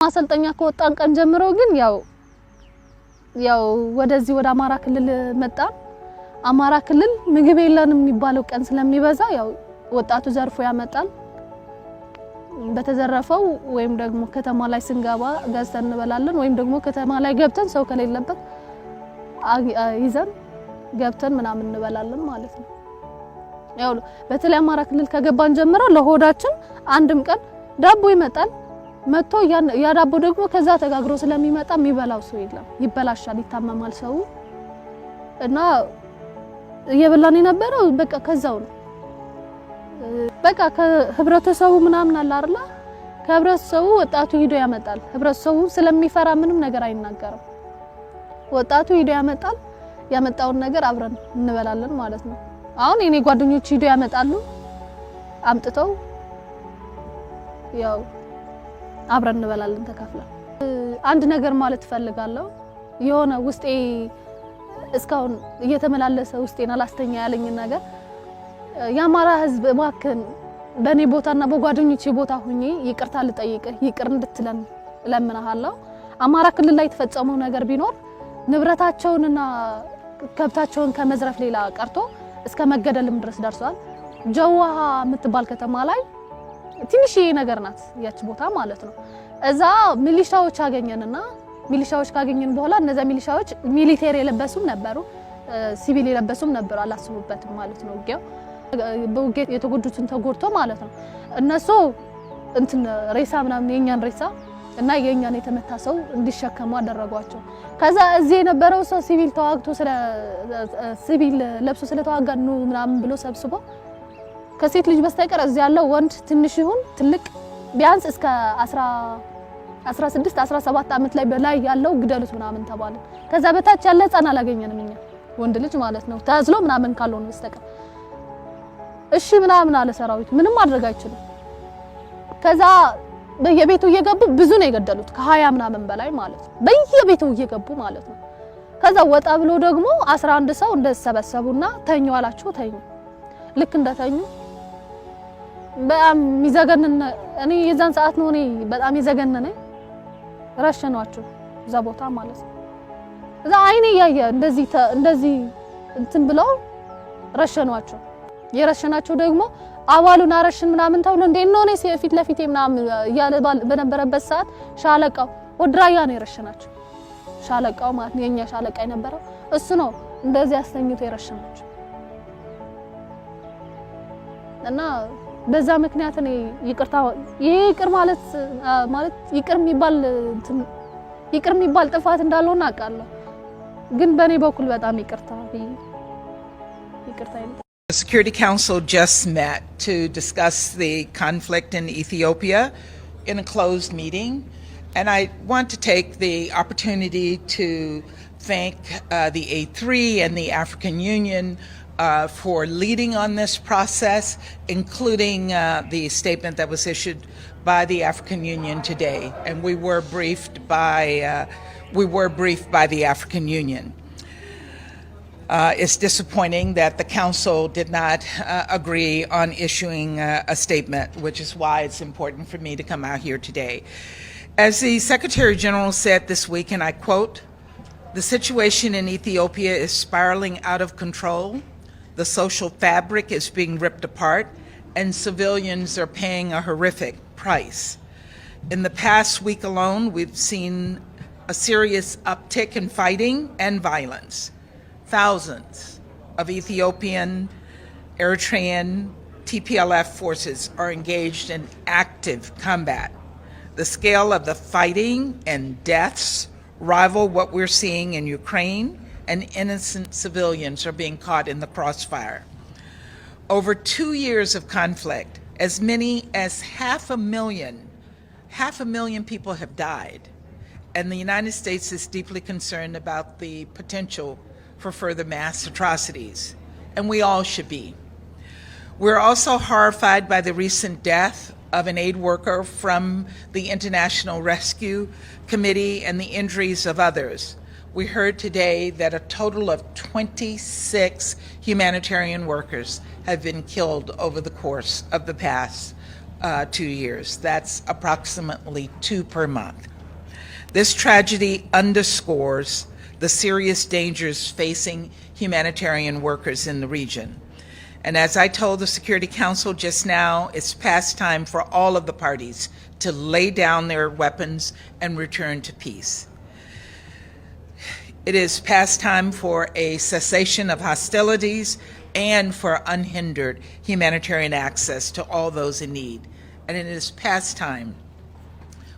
ማሰልጠኛ ከወጣን ቀን ጀምሮ ግን ያው ወደዚህ ወደ አማራ ክልል መጣ አማራ ክልል ምግብ የለንም የሚባለው ቀን ስለሚበዛ ያው ወጣቱ ዘርፎ ያመጣል በተዘረፈው ወይም ደግሞ ከተማ ላይ ስንገባ ገዝተን እንበላለን ወይም ደግሞ ከተማ ላይ ገብተን ሰው ከሌለበት ይዘን ገብተን ምናምን እንበላለን ማለት ነው ያው በተለይ አማራ ክልል ከገባን ጀምሮ ለሆዳችን አንድም ቀን ዳቦ ይመጣል መጥቶ ያ ዳቦ ደግሞ ከዛ ተጋግሮ ስለሚመጣ የሚበላው ሰው የለም ይበላሻል ይታመማል ሰው እና የበላን የነበረው በቃ ከዛው ነው በቃ ከህብረተሰቡ ምናምን አለ አይደል ከህብረተሰቡ ወጣቱ ሂዶ ያመጣል ህብረተሰቡ ስለሚፈራ ምንም ነገር አይናገርም ወጣቱ ሂዶ ያመጣል ያመጣውን ነገር አብረን እንበላለን ማለት ነው አሁን የኔ ጓደኞች ሂዶ ያመጣሉ አምጥተው ያው አብረን እንበላለን ተካፍለን አንድ ነገር ማለት ፈልጋለሁ የሆነ ውስጤ እስካሁን እየተመላለሰ ውስጤን አላስተኛ ያለኝ ነገር ያማራ ህዝብ ማከን በኔ ቦታና በጓደኞቼ ቦታ ሆኜ ይቅርታ ልጠይቅ ይቅር እንድትለን ለምናሃለው አማራ ክልል ላይ ተፈጸመው ነገር ቢኖር ንብረታቸውንና ከብታቸውን ከመዝረፍ ሌላ ቀርቶ እስከ መገደልም ድረስ ደርሷል ጀዋሃ የምትባል ከተማ ላይ ትንሽ ነገር ናት ያቺ ቦታ ማለት ነው እዛ ሚሊሻዎች አገኘንና ሚሊሻዎች ካገኘን በኋላ እነዛ ሚሊሻዎች ሚሊቴሪ የለበሱም ነበሩ ሲቪል የለበሱም ነበሩ አላስቡበትም ማለት ነው በውጌት የተጎዱትን ተጎድቶ ማለት ነው እነሱ እንትን ሬሳ ምናምን የኛን ሬሳ እና የኛን የተመታ ሰው እንዲሸከሙ አደረጓቸው ከዛ እዚህ የነበረው ሰው ሲቪል ተዋግቶ ሲቪል ለብሶ ስለተዋጋ ነው ምናምን ብሎ ሰብስቦ ከሴት ልጅ በስተቀር እዚህ ያለው ወንድ ትንሽ ይሁን ትልቅ ቢያንስ እስከ 16 17 አመት ላይ በላይ ያለው ግደሉት ምናምን ተባለ ከዛ በታች ያለ ህፃን አላገኘንም እኛ ወንድ ልጅ ማለት ነው ታዝሎ ምናምን ካልሆነ በስተቀር እሺ ምናምን አለ ሰራዊት ምንም ማድረግ አይችልም ከዛ በየቤቱ እየገቡ ብዙ ነው የገደሉት ከ20 ምናምን በላይ ማለት ነው በየቤቱ እየገቡ ማለት ነው ከዛ ወጣ ብሎ ደግሞ 11 ሰው እንደሰበሰቡና ተኙ አላችሁ ተኙ ልክ እንደተኙ በጣም ይዘገነን እኔ የዛን ሰዓት ነው እኔ በጣም ይዘገነነ ረሸኗቸው እዛ ቦታ ማለት ነው እዛ አይኔ ያየ እንደዚህ እንትን ብለው ረሸኗቸው የረሸናቸው ደግሞ አባሉን አረሽን ምናምን ተብሎ እንደነው ነው ፊት ለፊቴ ምናምን ያለ በነበረበት ሰዓት ሻለቃው ወድራያ ነው የረሸናቸው ሻለቃው ማለት ነው የኛ ሻለቃ የነበረው እሱ ነው እንደዚህ አስተኝቶ የረሸናቸው እና በዛ ምክንያት እኔ ይቅርታ ይቅር ማለት ይቅር የሚባል ጥፋት እንዳልሆነ አውቃለሁ ግን በኔ በኩል በጣም ይቅርታ The Security Council just met to discuss the conflict in Ethiopia in a closed meeting, and I want to take the opportunity to thank the A3 and the African Union for leading on this process, including the statement that was issued by the African Union today, and we were briefed by the African Union. It's disappointing that the Council did not agree on issuing a statement, which is why it's important for me to come out here today. As the Secretary General said this week, and I quote, "The situation in Ethiopia is spiraling out of control. The social fabric is being ripped apart, and civilians are paying a horrific price. In the past week alone, we've seen a serious uptick in fighting and violence. Thousands of Ethiopian, Eritrean, TPLF forces are engaged in active combat. The scale of the fighting and deaths rival what we're seeing in Ukraine, and innocent civilians are being caught in the crossfire. Over 2 years of conflict, as many as half a million people have died, and the United States is deeply concerned about the potential for further mass atrocities, and we all should be. We're also horrified by the recent death of an aid worker from the International Rescue Committee and the injuries of others. We heard today that a total of 26 humanitarian workers have been killed over the course of the past 2 years. That's approximately 2 per month. This tragedy underscores the serious dangers facing humanitarian workers in the region. And as I told the Security Council just now, it's past time for all of the parties to lay down their weapons and return to peace. It is past time for a cessation of hostilities and for unhindered humanitarian access to all those in need. And it is past time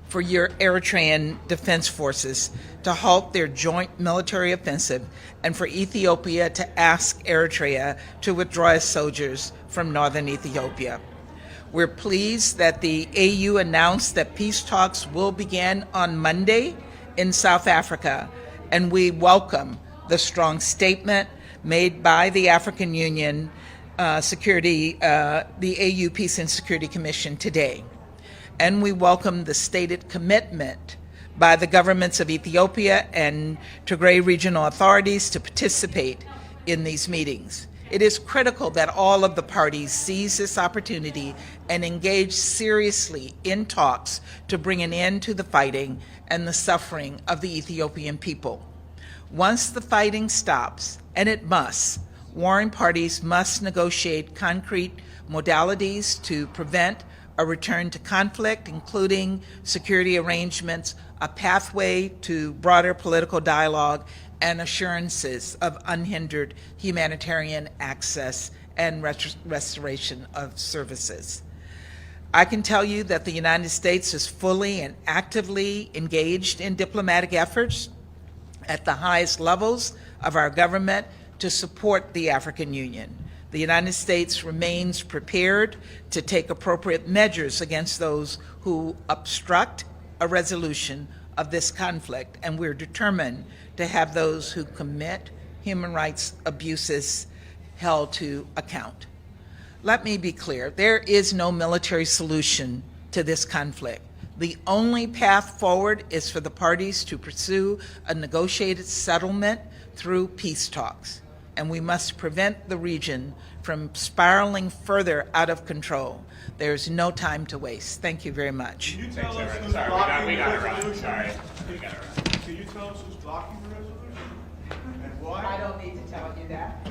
for your Eritrean defense forces to halt their joint military offensive and for Ethiopia to ask Eritrea to withdraw its soldiers from northern Ethiopia. We're pleased that the AU announced that peace talks will begin on Monday in South Africa, and we welcome the strong statement made by the African Union the AU Peace and Security Commission today. And we welcome the stated commitment by the governments of Ethiopia and Tigray regional authorities to participate in these meetings. It is critical that all of the parties seize this opportunity and engage seriously in talks to bring an end to the fighting and the suffering of the Ethiopian people. Once the fighting stops, and it must, warring parties must negotiate concrete modalities to prevent a return to conflict, including security arrangements, a pathway to broader political dialogue, and assurances of unhindered humanitarian access and restoration of services. I can tell you that the United States is fully and actively engaged in diplomatic efforts at the highest levels of our government to support the African Union. The United States remains prepared to take appropriate measures against those who obstruct a resolution of this conflict, and we're determined to have those who commit human rights abuses held to account. Let me be clear, there is no military solution to this conflict. The only path forward is for the parties to pursue a negotiated settlement through peace talks, and we must prevent the region from spiraling further out of control. There's no time to waste. Thank you very much. Can you tell us who's blocking the resolution? Can you tell us who's blocking the resolution? And why? I don't need to tell you that.